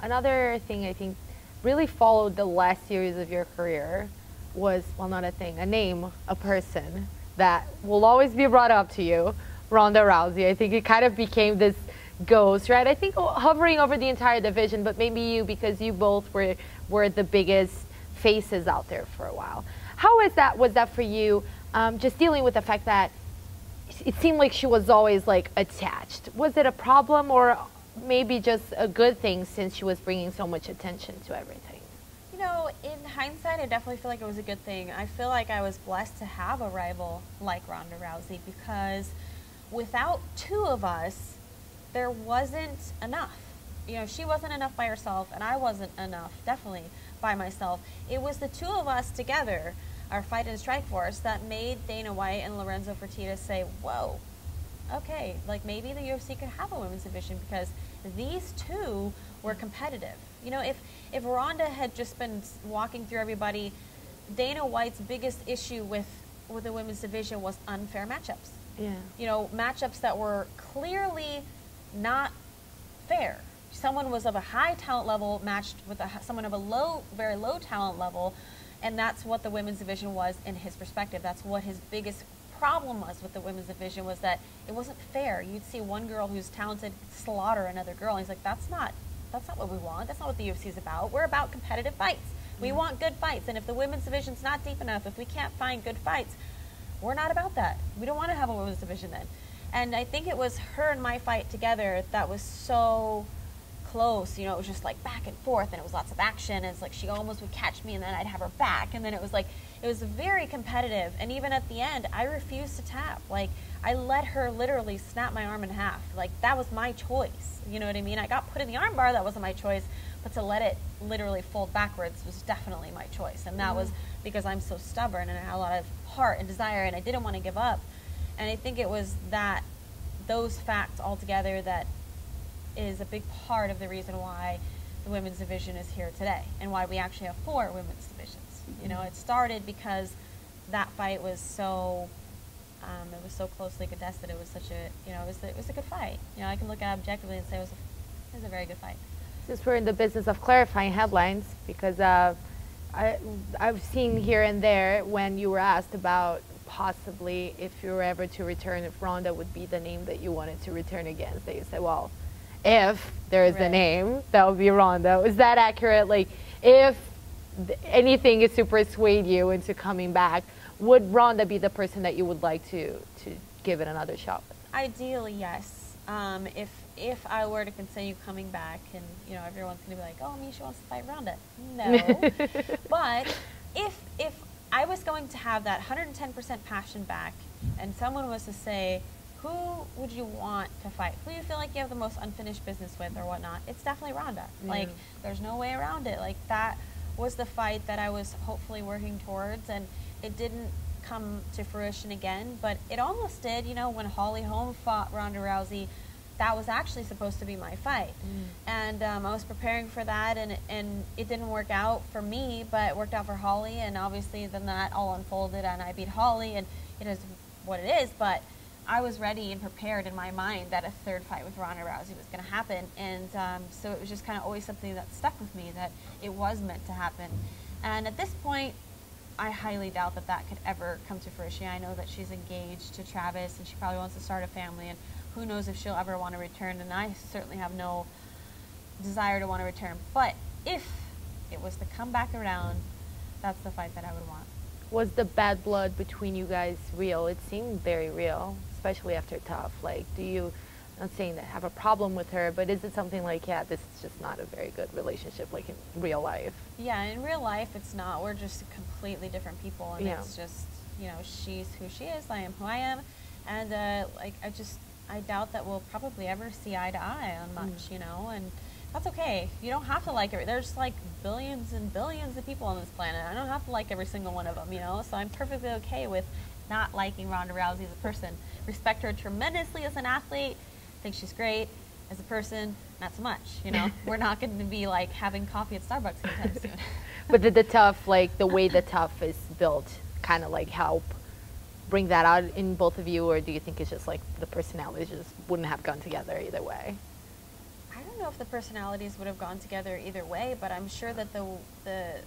Another thing I think really followed the last series of your career was, well, not a thing, a name, a person that will always be brought up to you, Ronda Rousey. I think it kind of became this ghost, right? I think hovering over the entire division, but maybe you, because you both were the biggest faces out there for a while. How was that for you, just dealing with the fact that it seemed like she was always like attached? Was it a problem or maybe just a good thing since she was bringing so much attention to everything? You know, in hindsight, I definitely feel like it was a good thing. I feel like I was blessed to have a rival like Ronda Rousey, because without two of us, there wasn't enough. You know, she wasn't enough by herself, and I wasn't enough, definitely, by myself. It was the two of us together, our Fight and Strike Force, that made Dana White and Lorenzo Fertitta say, whoa, okay, like maybe the UFC could have a women's division, because these two were competitive. You know, if Ronda had just been walking through everybody, Dana White's biggest issue with the women's division was unfair matchups. Yeah. You know, matchups that were clearly not fair. Someone was of a high talent level matched with someone of a very low talent level, and that's what the women's division was in his perspective. That's what his biggest problem was with the women's division, was that it wasn't fair. You'd see one girl who's talented slaughter another girl, and he's like, that's not what we want. That's not what the UFC is about. We're about competitive fights. We want good fights, and if the women's division's not deep enough, if we can't find good fights, we're not about that. We don't want to have a women's division then. And I think it was her and my fight together that was so close. You know, it was just like back and forth, and it was lots of action, and it's like she almost would catch me and then I'd have her back, and then it was like, it was very competitive. And even at the end, I refused to tap. Like, I let her literally snap my arm in half. Like, that was my choice. You know what I mean? I got put in the arm bar, that wasn't my choice, but to let it literally fold backwards was definitely my choice. And that was because I'm so stubborn, and I had a lot of heart and desire, and I didn't want to give up. And I think it was those facts all together that is a big part of the reason why the women's division is here today, and why we actually have 4 women's divisions. You know, it started because that fight was so, it was so closely contested. It was such a, you know, it was a good fight. You know, I can look at it objectively and say it was a very good fight. Since we're in the business of clarifying headlines, because I've seen here and there when you were asked about possibly if you were ever to return, if Ronda would be the name that you wanted to return against, that you said, well, if there is a name, that would be Ronda. Is that accurate? Like, if anything is to persuade you into coming back, would Ronda be the person that you would like to give it another shot with? Ideally, yes. If I were to continue coming back, and you know, everyone's gonna be like, oh, Miesha wants to fight Ronda. No. But if I was going to have that 110% passion back, and someone was to say, who would you want to fight? Who you feel like you have the most unfinished business with or whatnot? It's definitely Ronda. Like, there's no way around it. Like, that was the fight that I was hopefully working towards, and it didn't come to fruition again, but it almost did. You know, when Holly Holm fought Ronda Rousey, that was actually supposed to be my fight. And I was preparing for that, and it didn't work out for me, but it worked out for Holly, and obviously then that all unfolded, and I beat Holly, and it is what it is. But I was ready and prepared in my mind that a third fight with Ronda Rousey was going to happen, and so it was just kind of always something that stuck with me, that it was meant to happen. And at this point, I highly doubt that that could ever come to fruition. I know that she's engaged to Travis, and she probably wants to start a family, and who knows if she'll ever want to return, and I certainly have no desire to want to return. But if it was to come back around, that's the fight that I would want. Was the bad blood between you guys real? It seemed very real, especially after Tough. Like, do you, I'm not saying that have a problem with her, but is it something like, yeah, this is just not a very good relationship, like in real life? Yeah, in real life, it's not. We're just completely different people, and it's just, you know, she's who she is, I am who I am, and like, I doubt that we'll probably ever see eye to eye on much, you know, and that's okay. You don't have to like it. There's like billions and billions of people on this planet. I don't have to like every single one of them, you know, so I'm perfectly okay with not liking Ronda Rousey as a person. Respect her tremendously as an athlete. Think she's great. As a person, not so much, you know. We're not going to be like having coffee at Starbucks anytime soon. But did the Tough, like the way the Tough is built, kind of like help bring that out in both of you, or do you think it's just like the personalities just wouldn't have gone together either way? I don't know if the personalities would have gone together either way, but I'm sure that the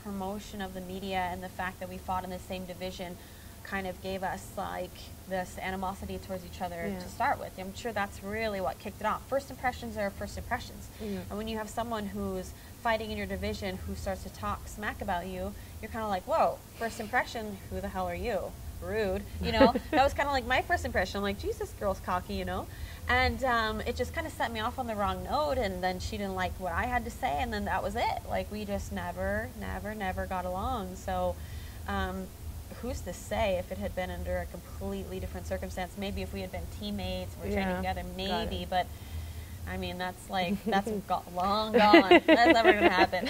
promotion of the media and the fact that we fought in the same division kind of gave us like this animosity towards each other to start with. I'm sure that's really what kicked it off. First impressions are first impressions. And when you have someone who's fighting in your division who starts to talk smack about you, you're kind of like, whoa, first impression, who the hell are you? Rude, you know? That was kind of like my first impression. I'm like, Jesus, girl's cocky, you know? And it just kind of set me off on the wrong note, and then she didn't like what I had to say, and then that was it. Like, we just never got along. So who's to say if it had been under a completely different circumstance? Maybe if we had been teammates, we're training together, maybe, but I mean, that's long gone. That's never going to happen.